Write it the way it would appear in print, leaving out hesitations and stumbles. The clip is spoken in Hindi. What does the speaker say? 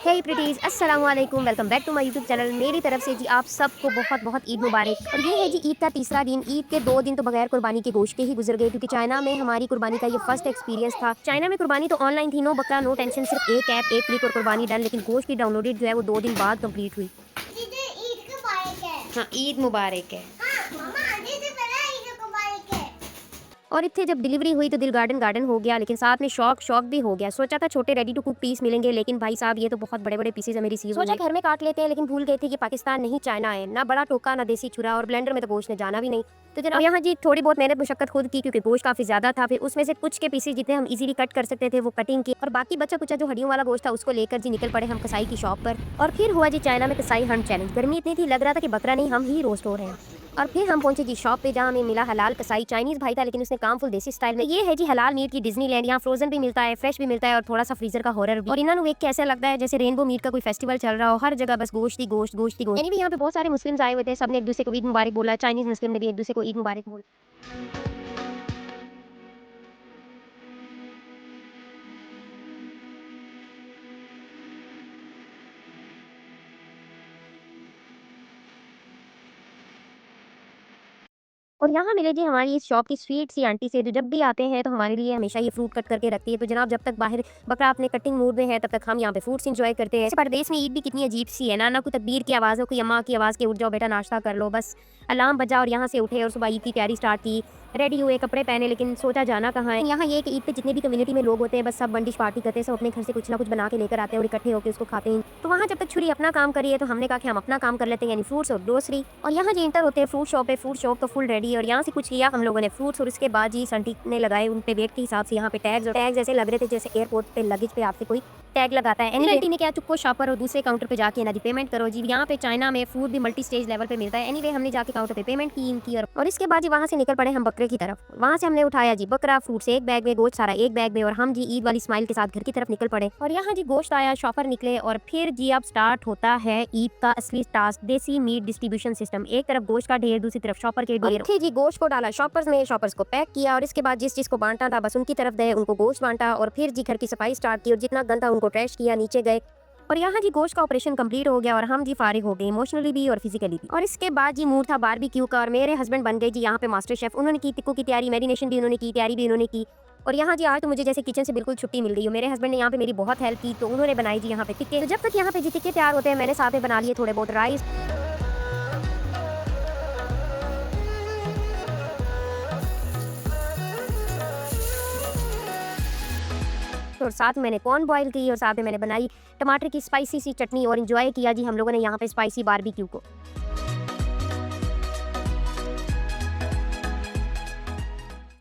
हे प्रीटीज अस्सलाम वालेकुम, welcome back to my YouTube channel. मेरी तरफ से जी आप सबको बहुत बहुत ईद मुबारक। और ये है जी ईद का तीसरा दिन। ईद के 2 दिन तो बगैर कुर्बानी के गोश्त के ही गुजर गए, क्योंकि चाइना में हमारी कुर्बानी का ये फर्स्ट एक्सपीरियंस था। चाइना में कुर्बानी तो ऑनलाइन थी, नो बकरा नो टेंशन, सिर्फ एक ऐप एक क्लिक और कुर्बानी डन। लेकिन गोश्त की डाउनलोडेड जो है वो 2 दिन बाद कंप्लीट हुई। हाँ, ईद मुबारक है। और इतने जब डिलीवरी हुई तो दिल गार्डन गार्डन हो गया, लेकिन साथ में शौक शौक भी हो गया। सोचा था छोटे रेडी टू कुक पीस मिलेंगे, लेकिन भाई साहब ये तो बहुत बड़े बड़े पीसेज है मेरी सीज। सोचा घर में काट लेते हैं, लेकिन भूल गए थे कि पाकिस्तान नहीं चाइना है। ना बड़ा टोका ना देसी छुरा, और ब्लेंडर में तो गोश्त ने जाना भी नहीं। तो जनाब यहाँ जी थोड़ी बहुत मेहनत मुशक्कत खुद की, क्योंकि गोश्त काफी ज्यादा था। फिर उसमें से कुछ के पीसेज जितने हम इजीली कट कर सकते थे वो कटिंग की, और बाकी बचा कुचा जो हड्डियों वाला गोश्त था उसको लेकर जी निकल पड़े हम कसाई की शॉप पर। और फिर हुआ जी चाइना में कसाई हंट चैलेंज। गर्मी इतनी थी लग रहा था कि बकरा नहीं हम ही रोस्ट हो रहे हैं। और फिर हम पहुंचे जी शॉप पे, जहाँ हमें मिला हलाल कसाई। चाइनीज भाई था लेकिन उसने काम फुल देसी स्टाइल में। ये है जी हलाल मीट की डिज्नीलैंड। यहाँ फ्रोजन भी मिलता है, फ्रेश भी मिलता है, और थोड़ा सा फ्रीजर का हॉरर भी। और इन्होंने देख के ऐसा लगता है जैसे रेनबो मीट का कोई फेस्टिवल चल रहा हो, हर जगह बस गोश्त ही गोश्त गोश्त ही गोश्त। यानी भी यहाँ पे बहुत सारे मुस्लिम्स आए हुए थे, सबने एक दूसरे को ईद मुबारक बोला। चाइनीज मुस्लिम ने भी एक दूसरे को ईद मुबारक बोला। और यहाँ मिले जी हमारी इस शॉप की स्वीट सी आंटी से, जो जब भी आते हैं तो हमारे लिए हमेशा ये फ्रूट कट करके रखती है। तो जनाब जब तक बाहर बकरा अपने कटिंग मूड में है तब तक हम यहाँ पे फ्रूट्स एंजॉय करते हैं। परदेश में ईद भी कितनी अजीब सी है ना, ना कोई तकबीर की आवाज़ हो, कोई अम्मा की आवाज़ के उठ जाओ बेटा नाश्ता कर लो। बस अलार्म बजा और यहाँ से उठे और सुबह ईद की तैयारी स्टार्ट की। रेडी हुए, कपड़े पहने, लेकिन सोचा जाना कहाँ है। यहाँ ये कि ईद पे जितने भी कम्युनिटी में लोग होते हैं बस सब बंदिश पार्टी करते हैं, सब अपने घर से कुछ ना कुछ बना के लेकर आते हैं और इकट्ठे होकर उसको खाते हैं। तो वहाँ जब तक छुरी अपना काम करी है तो हमने कहा कि हम अपना काम कर लेते हैं, यानी फ्रूट्स और ग्रोसरी। और यहाँ जी इंटर होते हैं फ्रूट शॉप है। फ्रूट शॉप तो फुल रेडी, और यहाँ से कुछ लिया हम लोगों ने फ्रूट्स, और उसके बाद जी संटी ने लगाए उन पे वेट के हिसाब से यहाँ पे टैग्स ऐसे लग रहे थे जैसे एयरपोर्ट पे लगेज पे आपसे कोई टैग लगाता है। एनीवे ने क्या चुपको शॉपर और दूसरे काउंटर पे जाके ना जी पेमेंट करो जी। यहाँ पे चाइना में फूड भी मल्टी स्टेज लेवल पे मिलता है। एनीवे हमने जाके काउंटर पे पेमेंट की इनकी, और इसके बाद जी वहाँ से निकल पड़े हम बकरे की तरफ। वहाँ से हमने उठाया जी बकरा, फ्रूट्स एक बैग में, गोश्त सारा एक बैग में, और हम जी ईद वाली स्माइल के साथ घर की तरफ निकल पड़े। और यहाँ जी गोश्त आया, शॉपर निकले, और फिर जी अब स्टार्ट होता है ईद का असली टास्क, देसी मीट डिस्ट्रीब्यूशन सिस्टम। एक तरफ गोश्त का ढेर, दूसरी तरफ शॉपर के ढेर। जी गोश्त को डाला शॉपर्स में, शॉपर्स को पैक किया, और इसके बाद जिस चीज को बांटना था बस उनकी तरफ गए, उनको गोश्त बांटा, और फिर जी घर की सफाई स्टार्ट की, और जितना गंदा उनको ट्रैश किया नीचे गए। और यहाँ जी गोश्त का ऑपरेशन कंप्लीट हो गया, और हम जी फारिग हो गए इमोशनली भी और फिजिकली भी। और इसके बाद जी मूड था बारबेक्यू का, और मेरे हस्बैंड बन गए जी यहाँ पे मास्टर शेफ। उन्होंने की टिक्कों की तैयारी, मैरिनेशन भी उन्होंने की, तैयारी भी उन्होंने की। और यहाँ जी आज तो मुझे जैसे किचन से बिल्कुल छुट्टी मिल गई हो। मेरे हस्बैंड ने यहाँ पे मेरी बहुत हेल्प की, तो उन्होंने बनाई जी यहाँ पे टिक्के। तो जब तक यहाँ पे जी टिक्के तैयार होते हैं मैंने साथ में बना लिए थोड़े बहुत राइस, और साथ में मैंने कॉर्न बॉईल की, और साथ में मैंने बनाई टमाटर की स्पाइसी सी चटनी, और एंजॉय किया जी हम लोगों ने यहाँ पे स्पाइसी बारबेक्यू को।